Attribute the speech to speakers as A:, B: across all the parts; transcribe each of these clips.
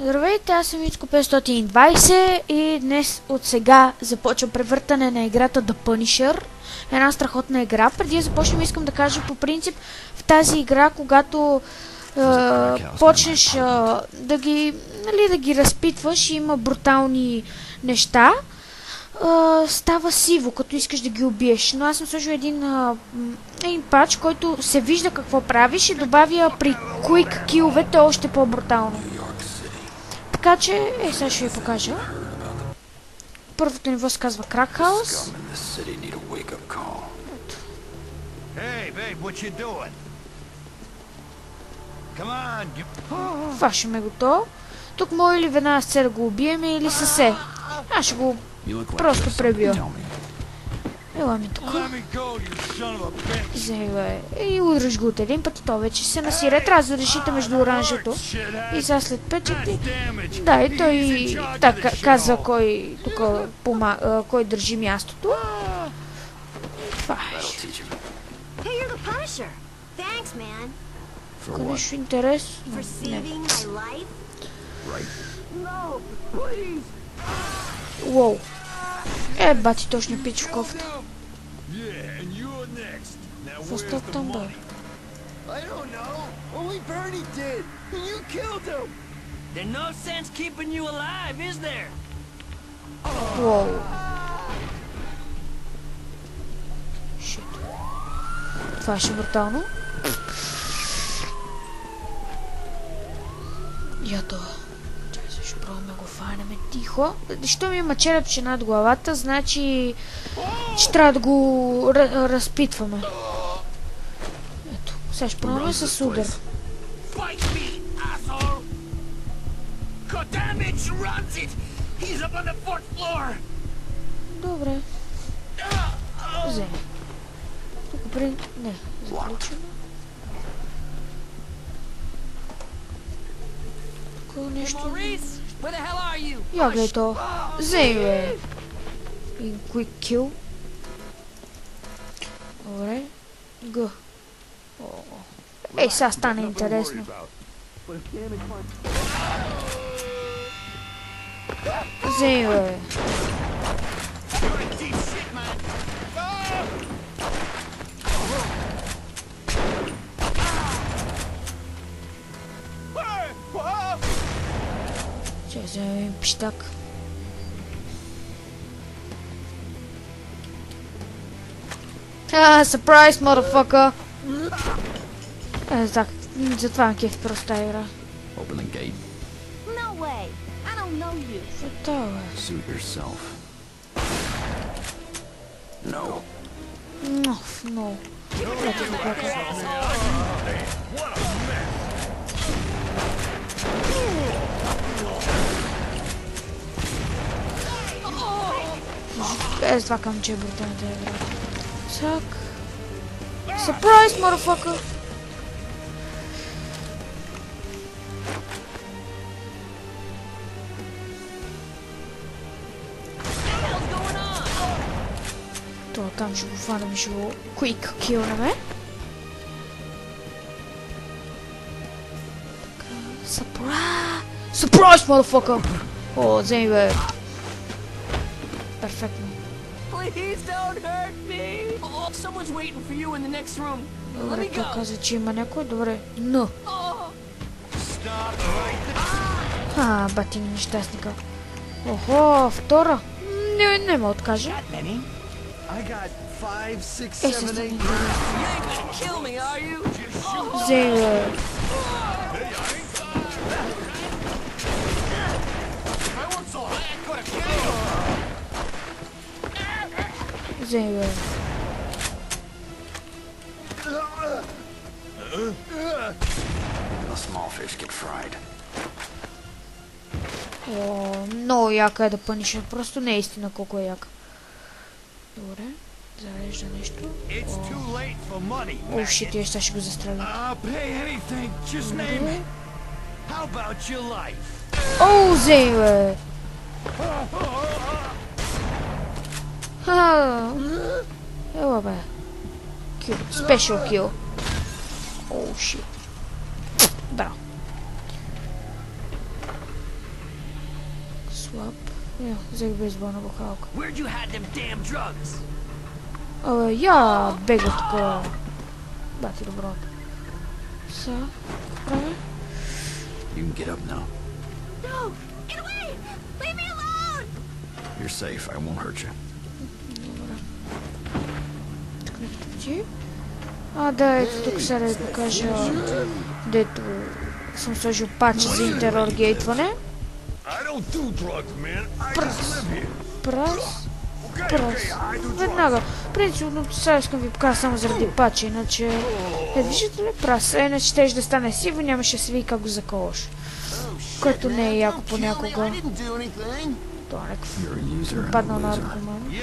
A: Здравейте, аз съм Ицко 520 и днес от сега започва превъртане на играта The Punisher. Една страхотна игра. Преди да започнем, искам да кажа по принцип в тази игра, когато почнеш да ги разпитваш, има брутални неща, става сиво, като искаш да ги убиеш. Но аз съм сложил един пач, който се вижда какво правиш и добавя при quick киловете още по-брутално. Така че, сега ще ви покажа. Първото ниво се казва Крак Хаус. Фашиме го то. Тук може ли веднага с да го убиеме или със се? Аз ще го просто пребия. Ела ми тук. Вземе и удръж го от един път и то вече се насира. Трябва да решите между оранжето и сега след печете. Да, и той така каза кой тук кой държи мястото. Това е. Нещо интересно. Не. Уоу. Бати точно пич в кофта. Какво става там, бе? Уоу. Шит. Това ще брутално. Я това. Ще пробваме го фанеме тихо. Що ми има черепче над главата, значи че трябва да го разпитваме. Ето, сега ще пробваме с удар. Добре. Вземи. Тук при... Не, заключено. Нещо... Я гледай то. Вземи, бе. И quick kill. Добре. Г. Ей, сега стане интересно. Вземи, бе. Ще вземем пищак. Surprise, motherfucker! Затова на кеф просто тази игра. Що No. Това към че е бруталната игра. Чак. Surprise, motherfucker! Това там ще го фанем и ще го quick килнеме. Surprise, motherfucker! О, вземи, бе. Перфектно. Добре, той каза, че има някой. Добре, но. Бати ми нещастника. Охо, втора. Не ме откаже. Се стане. Вземи, бе. Вземи, бе. Много яка е да пъниш. Просто не е истина колко е яка. Добре. Зарежда нещо. О, шит, я ще го застреля. О, вземи, бе. Ела, бе. Kill. Special kill. Oh shit. Браво. Слаб. Взех бейсболна бухалка.
B: Where'd you hide them damn drugs?
A: Я бега тук. Бати доброто. Са, правя.
C: You can get up now.
D: No! Get away! Leave me alone!
C: You're safe. I won't hurt you.
A: Добре. Тук не втъпчи. Да, ето тук сега да покажа, дето съм сложил пача за интероргейтване. Пръс. Веднага. Принципно сега искам ви покажа само заради пача, иначе... виждате ли прас? Иначе теж да стане сиво, нямаше да се види как го заколаш. Което не е яко понякога. Това е някакъв паднал наркоман.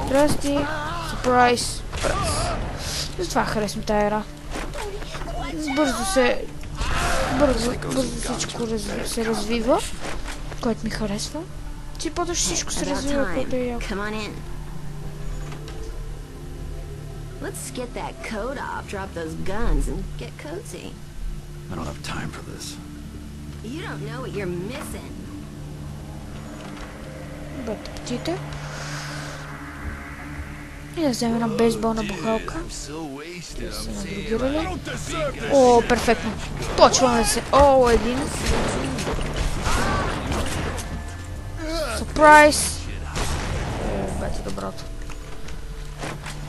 A: Здрасти. Сюрпрайз. Затова харесвам тая игра. Бързо всичко се развива, което ми харесва. Ти по-дъж всичко се развива, което е яко.
D: Let's get that coat off, drop those guns, and get cozy.
C: I don't have time for this.
D: You don't know what you're missing.
A: Бата птите. И да вземем една бейсболна бухалка. Се надрогирали. О, перфектно. Почваме да се... О, един. Сюрпрайз. Бати доброто.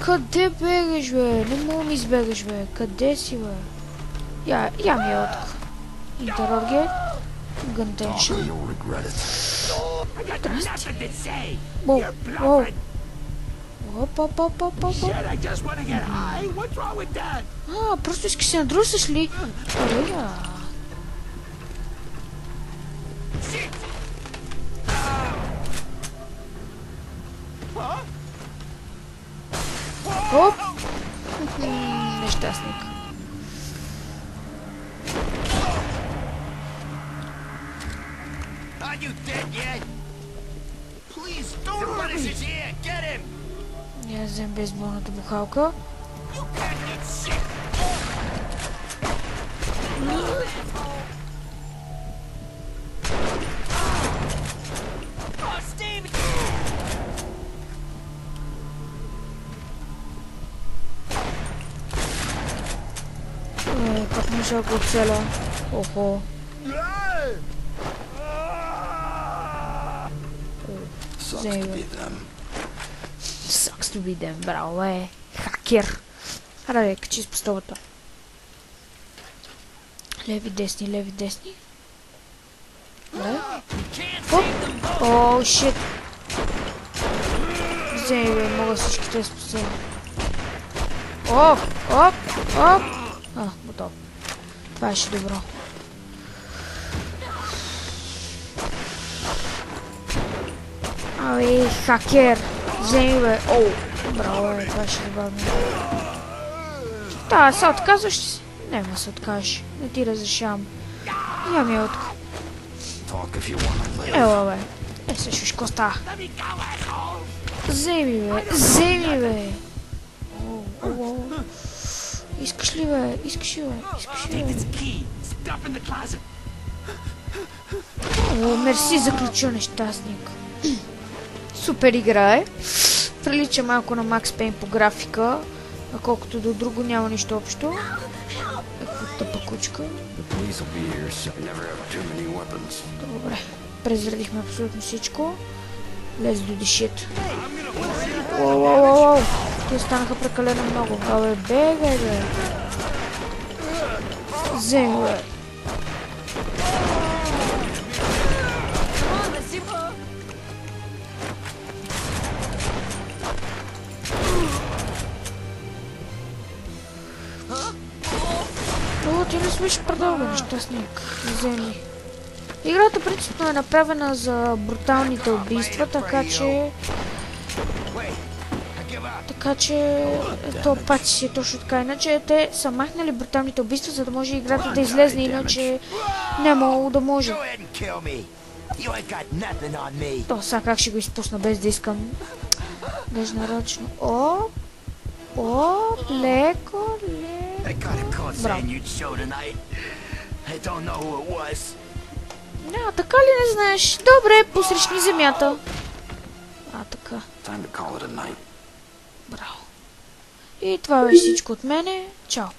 A: Къде бегаш, бе? Не мога ми избегаш, бе. Къде си, бе? Я ми е отък. Интероргейт. Гънтеншън. Здрасти. Воу. Оп. Просто искаш се надрусаш ли? Оп! Нещастник.
B: Are you dead yet? Please don't hurt me. Is here. Get him.
A: Я взем бейсболната бухалка.
B: You can't get sick. Oh, Steve.
A: Как можа го цела? Охо.
C: Sucks to be them.
A: Sucks to be them, браво, хакер. Аре, качи с пистолата. Леви, десни. Добре. Оп! О, шит. Вземи, бе, мога всичките да спася. Оп! Готов. Това беше добро. Ай, хакер! Вземи, бе! Оу! Браво, бе, това беше забавно. Да, се отказваш ли си? Нема се откажеш. Не ти разрешавам. Я ми отка. Ела, бе. Се шуш, ко става? Вземи, бе! Оу. Искаш ли, бе? О, мерси за ключа, нещастник. Супер игра е. Прилича малко на Max Payne по графика, а колкото до друго няма нищо общо. Каква тъпа кучка. Добре. Презредихме абсолютно всичко. Let's do the shit. Воу. Те станаха прекалено много. Абе, бегай, бе. Вземи, бе. О, ти не смеш продълга, нещастник. Вземи. Играта принципно е направена за бруталните убийства, така че то паче си е точно така. Иначе те са махнали бруталните убийства, за да може играта да излезне, иначе нямало да може. То сега как ще го изпусна без да искам. Даже нарочно. Оп, леко. Браво. Така ли не знаеш? Добре, посрещни земята. Така.
C: Time to call it a night.
A: Браво. И това е всичко от мене. Чао.